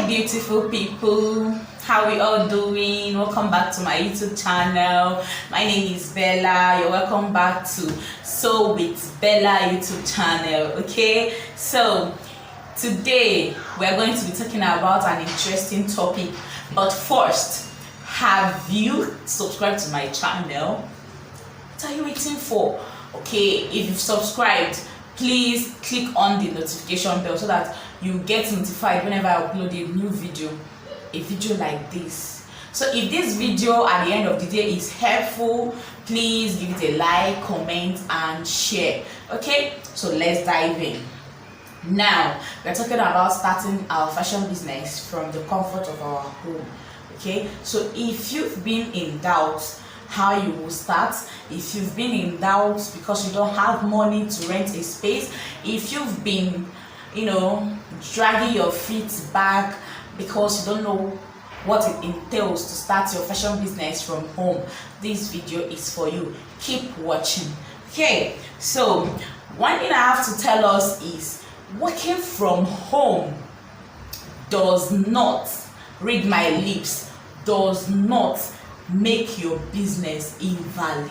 Hi beautiful people, how we all doing? Welcome back to my YouTube channel. My name is Bella. You're welcome back to So with Bella YouTube channel. Okay, so today we're going to be talking about an interesting topic, but first, have you subscribed to my channel? What are you waiting for? Okay, if you've subscribed, please click on the notification bell so that you get notified whenever I upload a new video, like this. So if this video at the end of the day is helpful, please give it a like, comment and share. Okay, so let's dive in. Now we're talking about starting our fashion business from the comfort of our home. Okay, so if you've been in doubt how you will start, if you've been in doubt because you don't have money to rent a space, if you've been dragging your feet back because you don't know what it entails to start your fashion business from home, this video is for you. Keep watching. Okay, so one thing I have to tell us is working from home does not, read my lips, does not make your business invalid.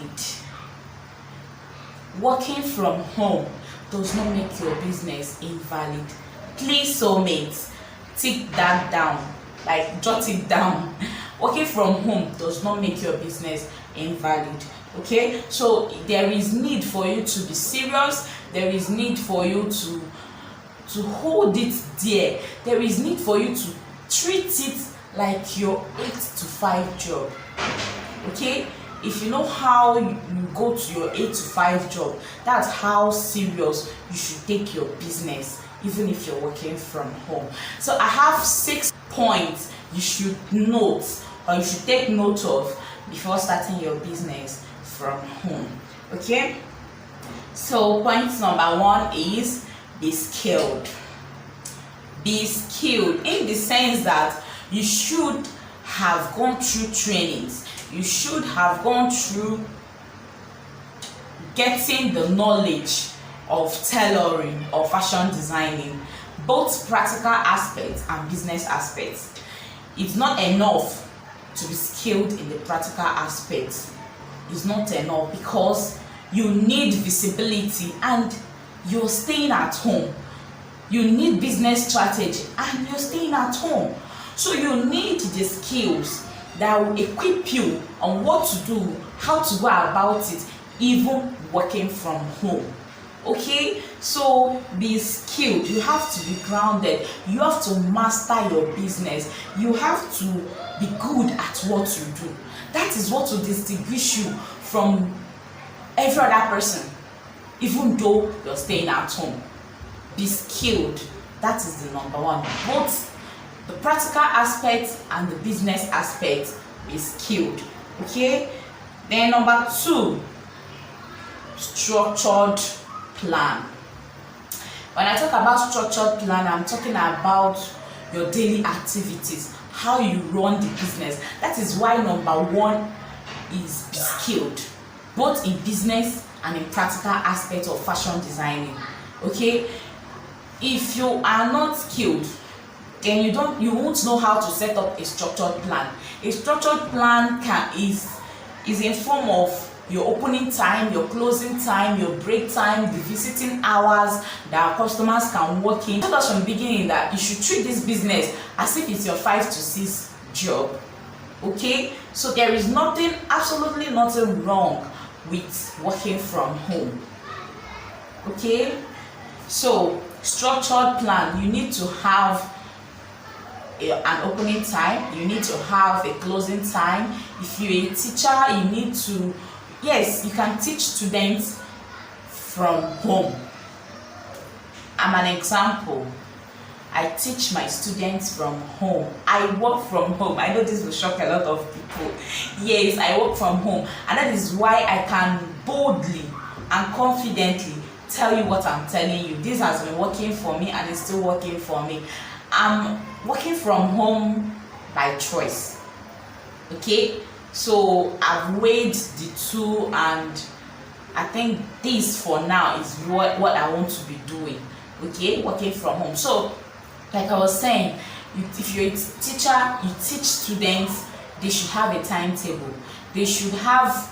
Working from home does not make your business invalid. Please, soulmates, take that down, like jot it down. Working from home does not make your business invalid. Okay, so there is need for you to be serious. There is need for you to hold it dear. There is need for you to treat it like your 8 to 5 job. Okay, if you know how you go to your 8 to 5 job, that's how serious you should take your business, even if you're working from home. So I have 6 points you should note, or you should take note of before starting your business from home. Okay, so point number 1 is be skilled. Be skilled in the sense that you should have gone through trainings. You should have gone through getting the knowledge of tailoring or fashion designing, both practical aspects and business aspects. It's not enough to be skilled in the practical aspects. It's not enough because you need visibility and you're staying at home. You need business strategy and you're staying at home. So you need the skills that will equip you on what to do, how to go about it, even working from home. Okay, so be skilled. You have to be grounded. You have to master your business. You have to be good at what you do. That is what will distinguish you from every other person, even though you're staying at home. Be skilled. That is the number 1. Both the practical aspect and the business aspect is skilled. Okay, then number 2, structured plan. When I talk about structured plan, I'm talking about your daily activities, how you run the business. That is why number 1 is be skilled, both in business and in practical aspects of fashion designing. Okay, if you are not skilled, then you won't know how to set up a structured plan. A structured plan is in form of your opening time, your closing time, your break time, the visiting hours that our customers can work in. I told us from the beginning that you should treat this business as if it's your 5 to 6 job. Okay, so there is absolutely nothing wrong with working from home. Okay, so structured plan, you need to have an opening time, you need to have a closing time. If you're a teacher, you need to, yes, you can teach students from home. I'm an example. I teach my students from home. I work from home. I know this will shock a lot of people. Yes, I work from home, and that is why I can boldly and confidently tell you what I'm telling you. This has been working for me and it's still working for me. I'm working from home by choice. Okay, so I've weighed the two and I think this for now is what I want to be doing. Okay, working from home. So like I was saying, If you're a teacher, you teach students, they should have a timetable. They should have,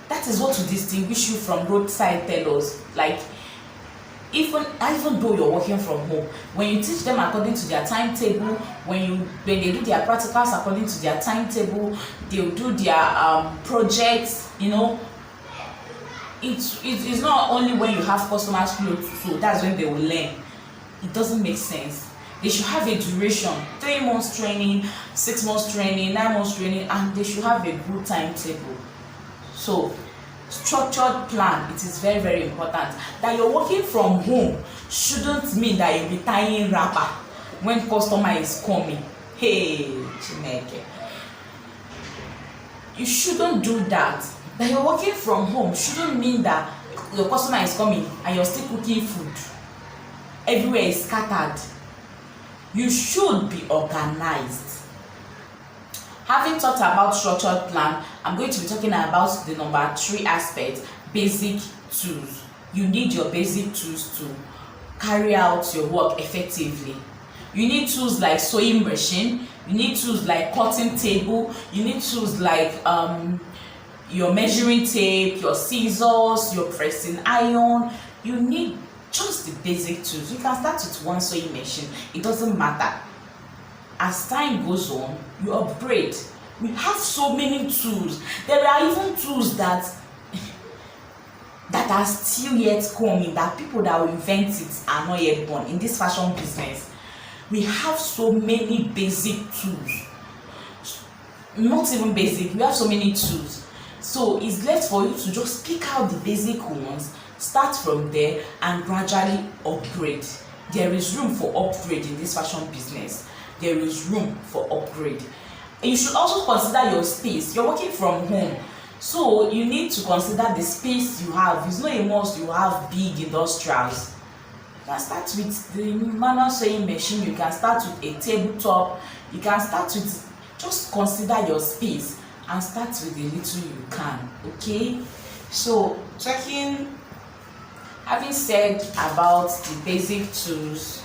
that is what will distinguish you from roadside tellers. Like, even though you're working from home, when you teach them according to their timetable, when they do their practicals according to their timetable, they'll do their projects, you know, it's not only when you have customers close, so that's when they will learn. It doesn't make sense. They should have a duration, 3 months training, 6 months training, 9 months training, and they should have a good timetable. So structured plan, it is very, very important. That you're working from home shouldn't mean that you'll be tying wrapper when customer is coming. Hey, Chineke, you shouldn't do that. That you're working from home shouldn't mean that your customer is coming and you're still cooking food. Everywhere is scattered. You should be organized. Having talked about structured plan, I'm going to be talking about the number 3 aspect, basic tools. You need your basic tools to carry out your work effectively. You need tools like sewing machine, you need tools like cutting table, you need tools like your measuring tape, your scissors, your pressing iron. You need just the basic tools. You can start with one sewing machine, it doesn't matter. As time goes on, you upgrade. We have so many tools. There are even tools that are still yet coming, that people that will invent it are not yet born in this fashion business. We have so many basic tools. Not even basic, we have so many tools. So it's left for you to just pick out the basic ones, start from there, and gradually upgrade. There is room for upgrade in this fashion business. There is room for upgrade. And you should also consider your space. You're working from home, so you need to consider the space you have. It's not a must you have big industrials. You can start with the manual sewing machine, you can start with a tabletop, you can start with, just consider your space and start with the little you can. Okay, so having said about the basic tools,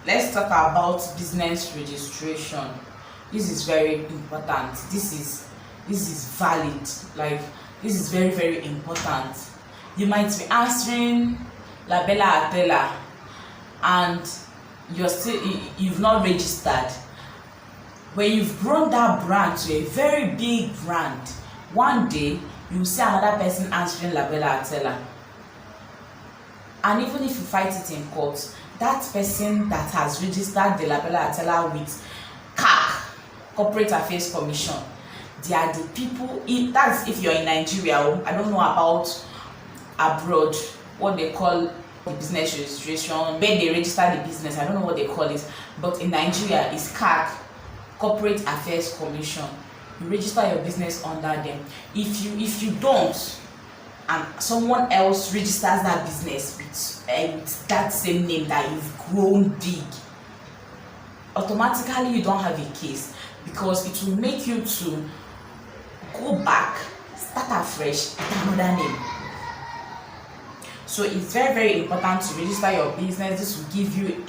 let's talk about business registration. This is very important. This is valid. Like, this is very, very important. You might be answering Labella Atella and you've not registered. When you've grown that brand to a very big brand, one day you will see another person answering Labella Atella. And even if you fight it in court, that person that has registered the Labella Atella with CAC, Corporate Affairs Commission, they are the people, that's if you're in Nigeria. I don't know about abroad, what they call the business registration, where they register the business, I don't know what they call it, but in Nigeria it's CAC, Corporate Affairs Commission. You register your business under them. If you don't, and someone else registers that business with that same name that you've grown big, automatically you don't have a case, because it will make you to go back, start afresh with another name. So it's very, very important to register your business. This will give you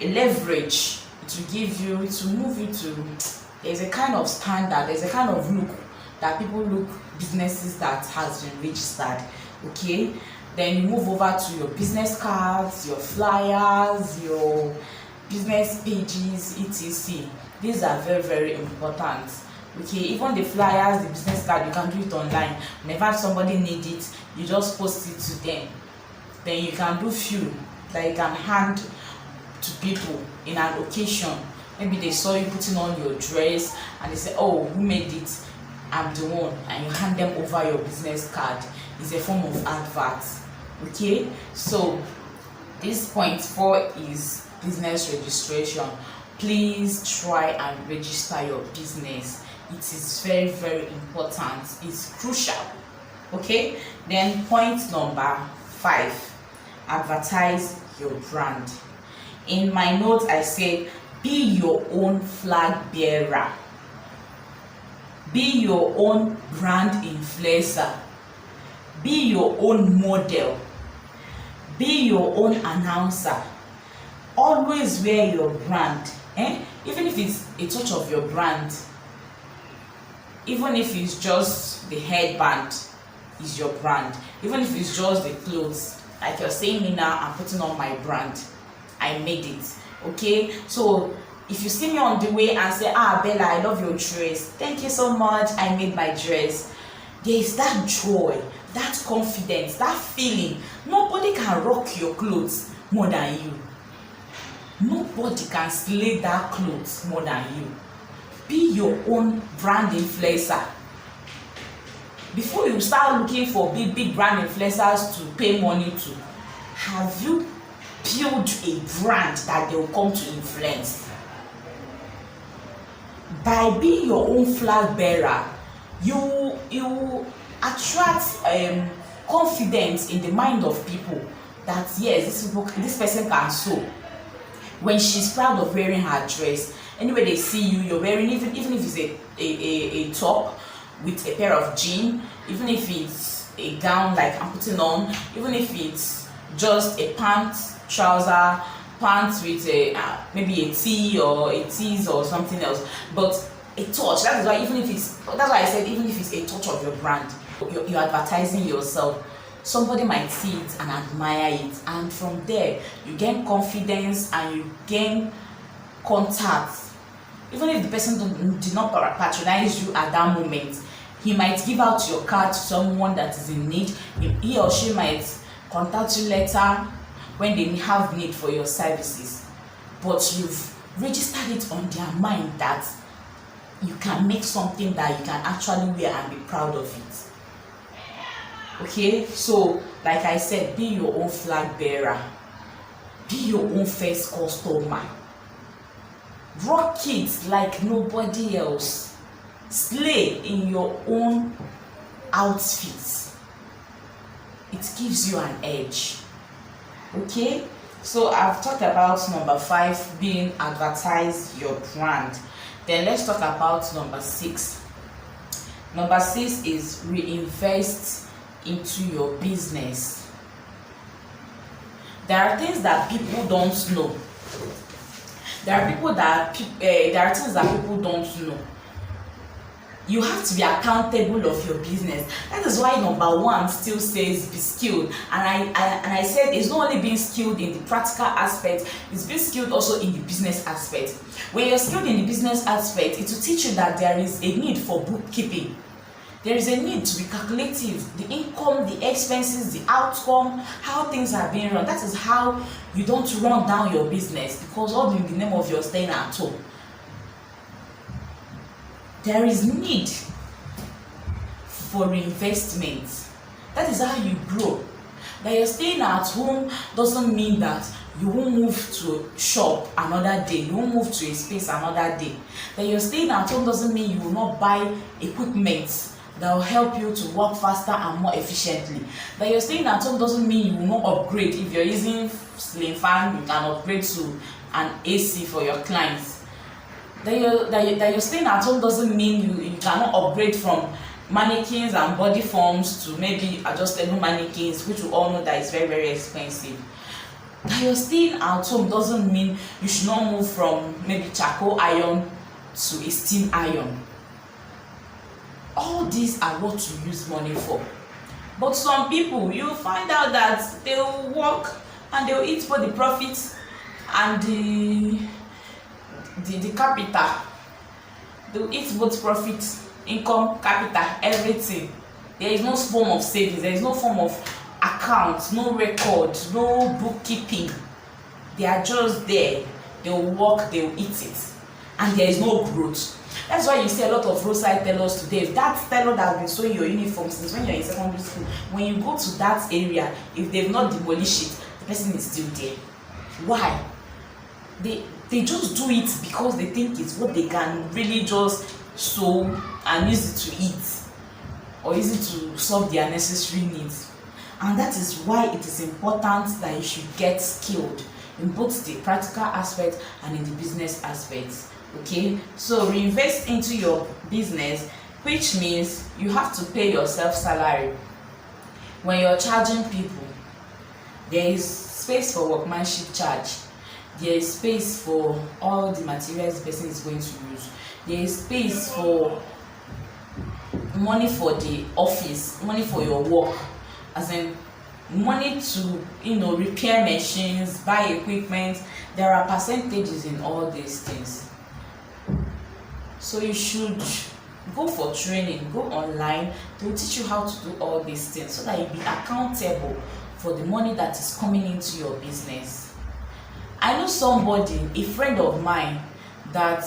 a leverage. It will move you to, there's a kind of standard, there's a kind of look that people look businesses that has been registered. Okay, then you move over to your business cards, your flyers, your business pages, etc. These are very, very important. Okay, even the flyers, the business card, you can do it online. Whenever somebody needs it, you just post it to them. Then you can do few that you can hand to people in an occasion. Maybe they saw you putting on your dress and they say, oh, who made it? I'm the one. And you hand them over your business card. It's a form of advert. Okay, so this point 4 is business registration. Please try and register your business. It is very, very important. It's crucial. Okay, then point number 5, advertise your brand. In my notes I said, be your own flag bearer, be your own brand influencer, be your own model, be your own announcer. always wear your brand, even if it's a touch of your brand, even if it's just the headband is your brand, even if it's just the clothes, like you're saying me now, I'm putting on my brand, I made it. Okay, so if you see me on the way and say, Bella, I love your dress, thank you so much, I made my dress, there is that joy, that confidence, that feeling. Nobody can rock your clothes more than you. Nobody can slay that clothes more than you. Be your own brand influencer. Before you start looking for big brand influencers to pay money to, have you built a brand that they will come to influence? By being your own flag bearer, you attract confidence in the mind of people that yes, this person can sew. When she's proud of wearing her dress, anyway they see you, you're wearing, even if it's a top with a pair of jeans, even if it's a gown like I'm putting on, even if it's just a pants with a maybe a tee or a tease or something else, but a touch. That's why I said even if it's a touch of your brand, you're advertising yourself. Somebody might see it and admire it, and from there you gain confidence and you gain contact. Even if the person did not patronize you at that moment, he might give out your card to someone that is in need. He or she might contact you later when they have need for your services, but you've registered it on their mind that you can make something that you can actually wear and be proud of it. Okay, so like I said, be your own flag bearer, be your own first customer, rock it like nobody else, slay in your own outfits. It gives you an edge. Okay, so I've talked about number 5, being advertise your brand. Then let's talk about number 6. Number 6 is reinvest into your business. There are things that people don't know. There are things that people don't know. You have to be accountable of your business. That is why number 1 still says be skilled. And I said it's not only being skilled in the practical aspect, it's being skilled also in the business aspect. When you're skilled in the business aspect, it will teach you that there is a need for bookkeeping. There is a need to be calculative, the income, the expenses, the outcome, how things are being run. That is how you don't run down your business, because all in the name of your staying at home. There is need for investment. That is how you grow. That you're staying at home doesn't mean that you won't move to a shop another day, you won't move to a space another day. That you're staying at home doesn't mean you will not buy equipment that will help you to work faster and more efficiently. That you're staying at home doesn't mean you will not upgrade. If you're using ceiling fan, you can upgrade to an AC for your clients. That you're staying at home doesn't mean you cannot upgrade from mannequins and body forms to maybe adjustable mannequins, which we all know that is very, very expensive. That you're staying at home doesn't mean you should not move from maybe charcoal iron to a steam iron. All these are what you use money for. But some people, you find out that they will work and they will eat for the profits and the capital. They will eat both profit, income, capital, everything. There is no form of savings, there is no form of account, no record, no bookkeeping. They are just there. They will work, they will eat it, and there is no growth. That's why you see a lot of roadside tailors today. If that tailor that has been sewing your uniform since when you're in secondary school, when you go to that area, if they've not demolished it, the person is still there. Why? They just do it because they think it's what they can really just sew and use it to eat or use it to solve their necessary needs. And that is why it is important that you should get skilled in both the practical aspect and in the business aspect. Okay, so reinvest into your business, which means you have to pay yourself salary. When you're charging people, there is space for workmanship charge. there is space for all the materials the person is going to use. There is space for money for the office, money for your work, as in money to repair machines, buy equipment. There are percentages in all these things. So you should go for training, go online. They will teach you how to do all these things so that you be accountable for the money that is coming into your business. I know somebody, a friend of mine, that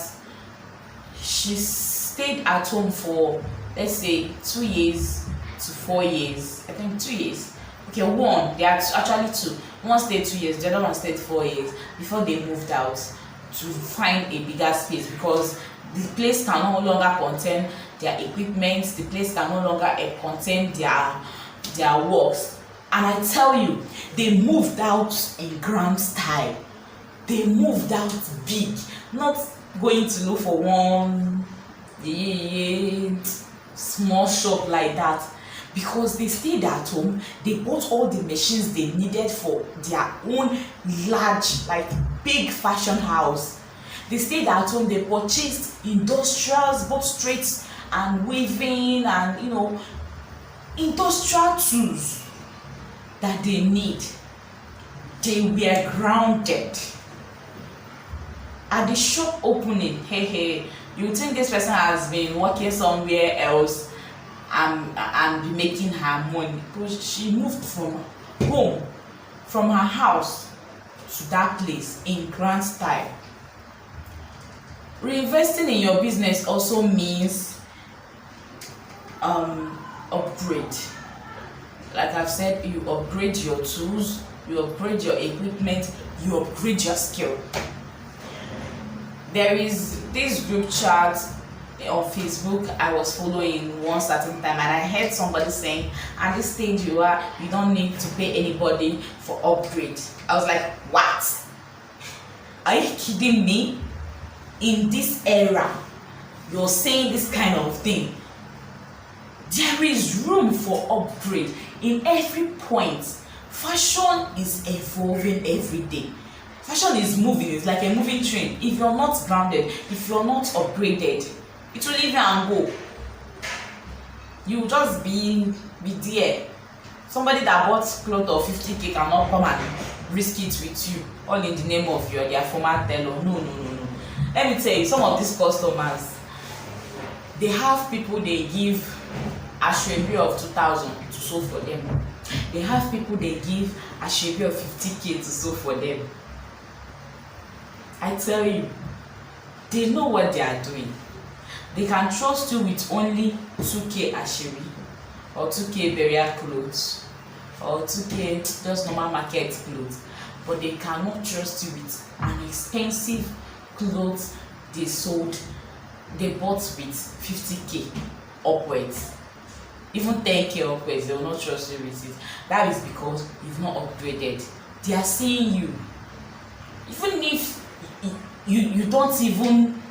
she stayed at home for, let's say, 2 years to 4 years. I think 2 years. Okay, one, they are actually two. One stayed 2 years, the other one stayed 4 years before they moved out to find a bigger space, because the place can no longer contain their equipment, the place can no longer contain their works. And I tell you, they moved out in grand style. They moved out big, not going to look for one small shop like that, because they stayed at home. They bought all the machines they needed for their own large, like big fashion house. They stayed at home. They purchased industrials, both straight and weaving, and industrial tools that they need. They were grounded. At the shop opening, you think this person has been working somewhere else and be making her money, because she moved from home, from her house to that place in grand style. Reinvesting in your business also means upgrade. Like I've said, you upgrade your tools, you upgrade your equipment, you upgrade your skill. There is this group chat on Facebook I was following one certain time, and I heard somebody saying, at this stage you don't need to pay anybody for upgrade. I was like, what? Are you kidding me? In this era, you're saying this kind of thing? There is room for upgrade in every point. Fashion is evolving every day. Fashion is moving. It's like a moving train. If you're not grounded, if you're not upgraded, it will leave you and go. You will just be there. Somebody that bought clothes of 50k cannot come and risk it with you, all in the name of their former tailor. No. Let me tell you, some of these customers, they have people they give a shrebi of 2,000 to sew for them. They have people they give a shrebi of 50k to sew for them. I tell you, they know what they are doing. They can trust you with only 2k asheri, or 2k burial clothes, or 2k just normal market clothes, but they cannot trust you with an expensive clothes they bought with 50k upwards, even 10k upwards. They will not trust you with it. That is because you've not upgraded. They are seeing you, even if you don't even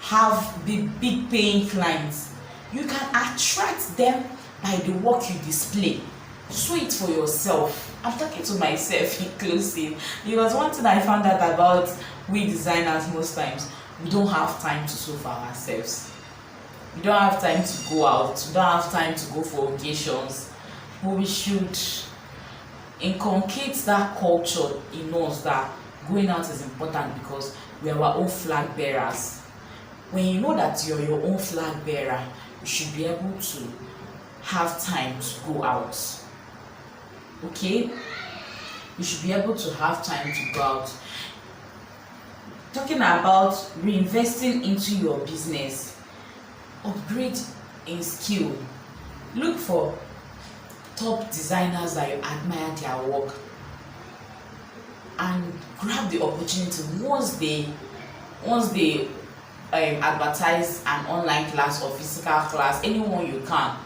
have the big paying clients, you can attract them by the work you display. Show it for yourself. I'm talking to myself inclusive, because one thing I found out about we designers, most times we don't have time to sew for ourselves. We don't have time to go out. We don't have time to go for occasions. But we should inculcate that culture in us that going out is important, because we are our own flag bearers. When you know that you're your own flag bearer, you should be able to have time to go out. Okay? You should be able to have time to go out. Talking about reinvesting into your business, upgrade in skill. Look for top designers that you admire their work, and grab the opportunity once they advertise an online class or physical class, anyone you can.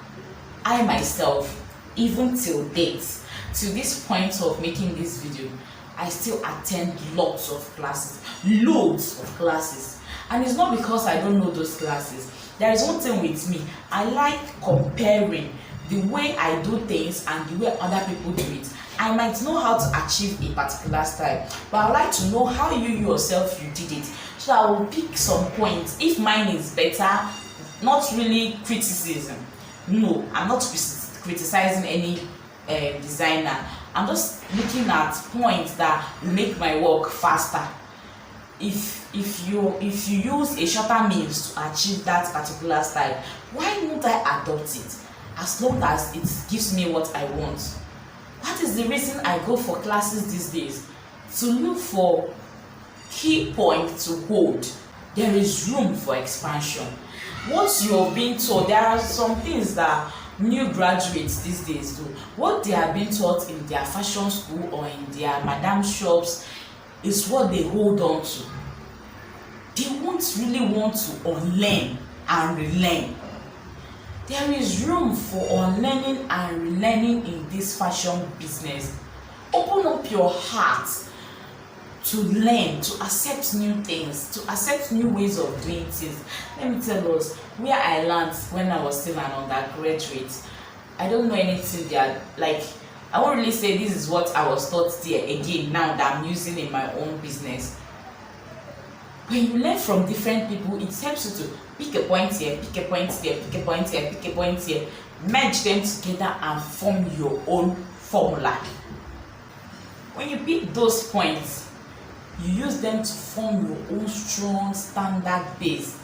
I myself, even till date, to this point of making this video, I still attend lots of classes, loads of classes. And it's not because I don't know those classes. There is one thing with me, I like comparing the way I do things and the way other people do it. I might know how to achieve a particular style, but I would like to know how you yourself you did it, so I will pick some points. If mine is better, not really criticism. No, I'm not criticizing any designer. I'm just looking at points that will make my work faster. If you use a shorter means to achieve that particular style, why won't I adopt it, as long as it gives me what I want? That is the reason I go for classes these days, to look for key points to hold. There is room for expansion. Once you're being taught, there are some things that new graduates these days do. What they are being taught in their fashion school or in their madam shops is what they hold on to. They won't really want to unlearn and relearn. There is room for unlearning and relearning in this fashion business. Open up your heart to learn, to accept new things, to accept new ways of doing things. Let me tell us where I learned when I was still an undergraduate. I don't know anything there. Like, I won't really say this is what I was taught there again now that I'm using in my own business. When you learn from different people, it helps you to pick a point here, pick a point here, pick a point here, pick a point here, merge them together and form your own formula. When you pick those points, you use them to form your own strong standard base,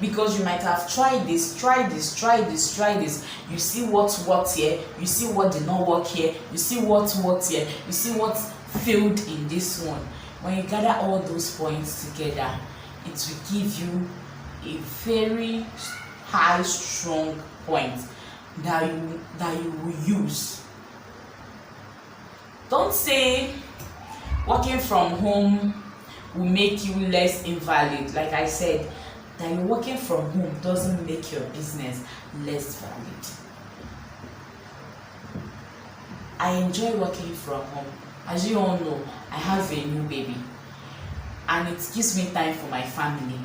because you might have tried this, try this, try this, try this. You see what worked here, you see what did not work here, you see what worked here, you see what failed in this one. When you gather all those points together, it will give you a very high, strong point that you will use. Don't say working from home will make you less invalid. Like I said, that you're working from home doesn't make your business less valid. I enjoy working from home. As you all know, I have a new baby and it gives me time for my family.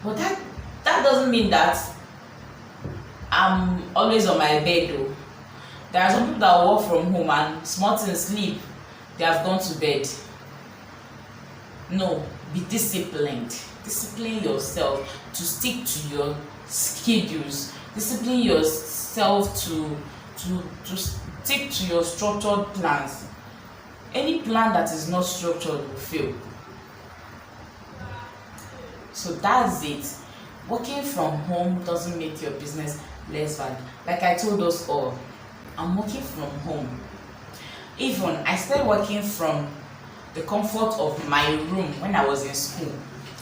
But that doesn't mean that I'm always on my bed though. There are some people that work from home and small things sleep, they have gone to bed. No, be disciplined. Discipline yourself to stick to your schedules. Discipline yourself to stick to your structured plans. Any plan that is not structured will fail. So that's it. Working from home doesn't make your business less valid. Like I told us all, I'm working from home. Even I started working from the comfort of my room when I was in school.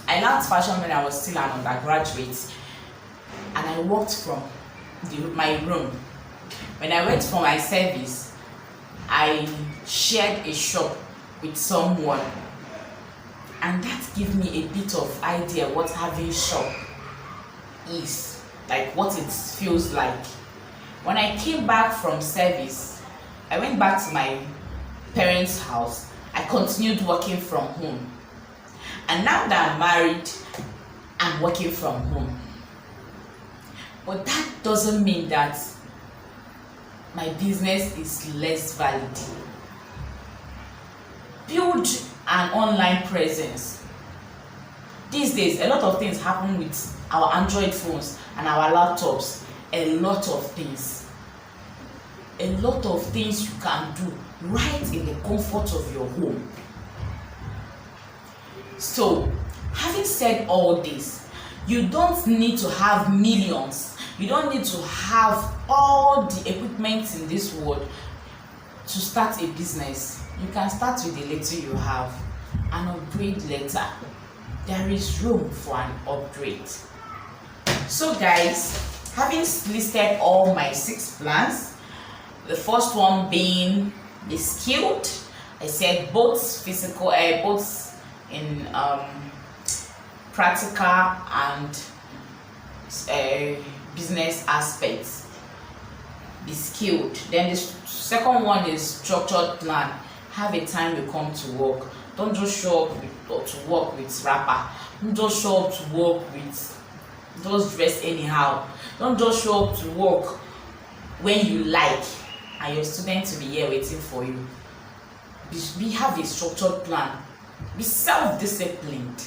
I learned fashion when I was still an undergraduate, and I worked from my room. When I went for my service, I shared a shop with someone, and that gave me a bit of idea what having shop is, like what it feels like. When I came back from service, I went back to my parents' house. I continued working from home, and now that I'm married, I'm working from home. But that doesn't mean that my business is less valid. Build an online presence. These days, a lot of things happen with our Android phones and our laptops. A lot of things. A lot of things you can do right in the comfort of your home. So, having said all this, you don't need to have millions. You don't need to have all the equipment in this world to start a business. You can start with the little you have and upgrade later. There is room for an upgrade. So guys, having listed all my 6 plans, the first one being be skilled. I said both physical, both in practical and business aspects. Be skilled. Then the second one is structured plan. Have a time you come to work. Don't just show up to work with wrapper. Don't just show up to work with just dress anyhow. Don't just show up to work when you like. and your students will be here waiting for you. Have a structured plan. Be self-disciplined.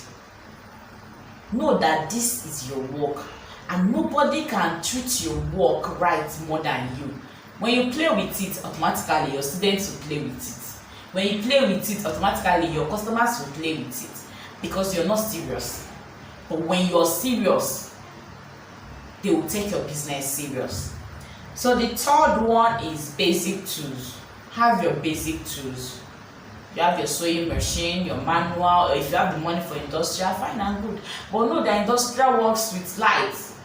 Know that this is your work, and nobody can treat your work right more than you. When you play with it, automatically your students will play with it. When you play with it, automatically your customers will play with it, because you're not serious. But when you're serious, they will take your business serious. So the third one is basic tools. Have your basic tools. You have your sewing machine, your manual, or if you have the money for industrial, fine and good. But know that industrial works with lights.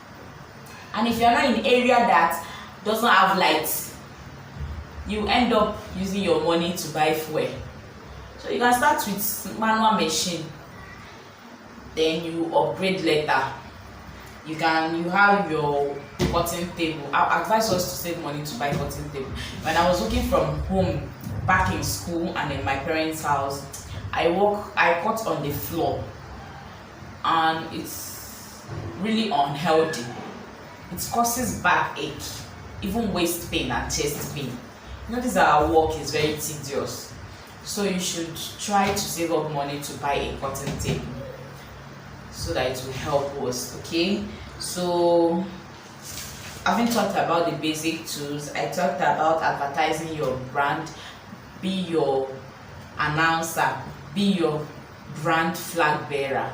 And if you're not in an area that doesn't have lights, you end up using your money to buy fuel. So you can start with manual machine, then you upgrade later. You have your cutting table. I advise us to save money to buy cutting table. When I was working from home back in school and in my parents' house, I cut on the floor, and it's really unhealthy. It causes backache, even waist pain and chest pain. Notice our work is very tedious, so you should try to save up money to buy a cutting table so that it will help us. Okay, so having talked about the basic tools, I talked about advertising your brand. Be your announcer, be your brand flag bearer,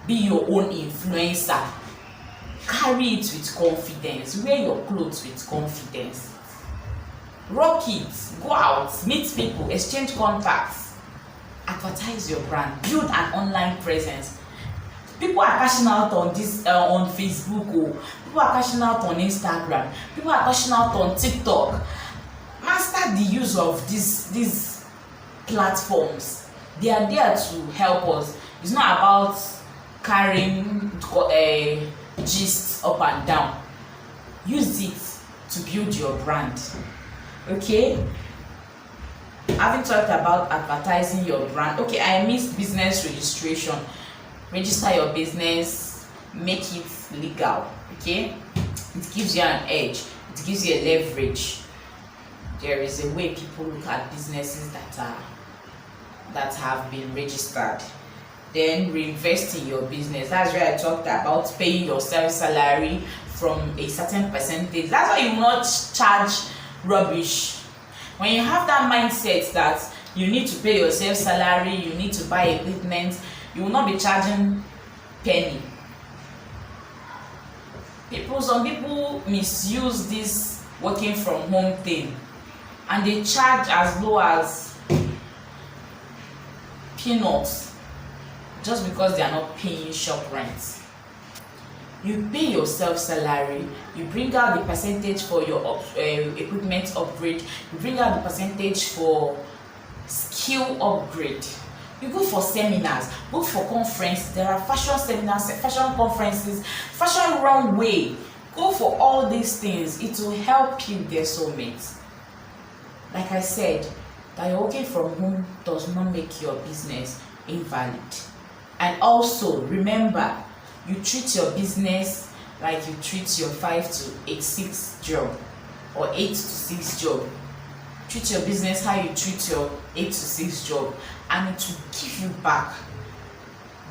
be your own influencer. Carry it with confidence. Wear your clothes with confidence. Rock it. Go out, meet people, exchange contacts. Advertise your brand. Build an online presence. People are cashing out on this on Facebook. People are cashing out on Instagram. People are cashing out on TikTok. Master the use of these platforms. They are there to help us. It's not about carrying gist up and down. Use it to build your brand. Okay, having talked about advertising your brand, okay, I missed business registration. Register your business, make it legal. Okay, it gives you an edge, it gives you a leverage. There is a way people look at businesses that have been registered. Then reinvest in your business. That's where I talked about paying yourself salary from a certain percentage. That's why you will not charge rubbish. When you have that mindset that you need to pay yourself salary, you need to buy equipment, you will not be charging penny. Some people misuse this working from home thing, and they charge as low as peanuts just because they are not paying shop rent. You pay yourself salary, you bring out the percentage for your equipment upgrade, you bring out the percentage for skill upgrade. You go for seminars, go for conferences. There are fashion seminars, fashion conferences, fashion runway. Go for all these things. It will help you get soulmates. Like I said, that you're working from home does not make your business invalid. And also remember, you treat your business like you treat your 5 to 8 6 job or 8 to 6 job. Treat your business how you treat your 8 to 6 job, and it will give you back.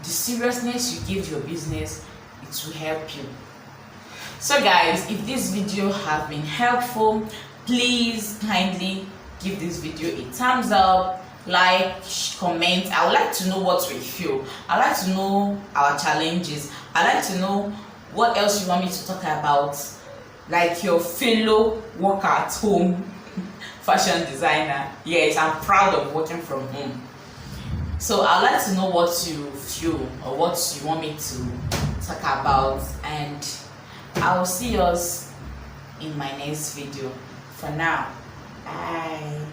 The seriousness you give your business, it will help you. So guys, if this video has been helpful, please kindly give this video a thumbs up, like, comment. I would like to know what we feel. I like to know our challenges. I like to know what else you want me to talk about, like your fellow work at home fashion designer. Yes, I'm proud of working from home. So I'd like to know what you feel or what you want me to talk about, and I will see us in my next video. For now, bye.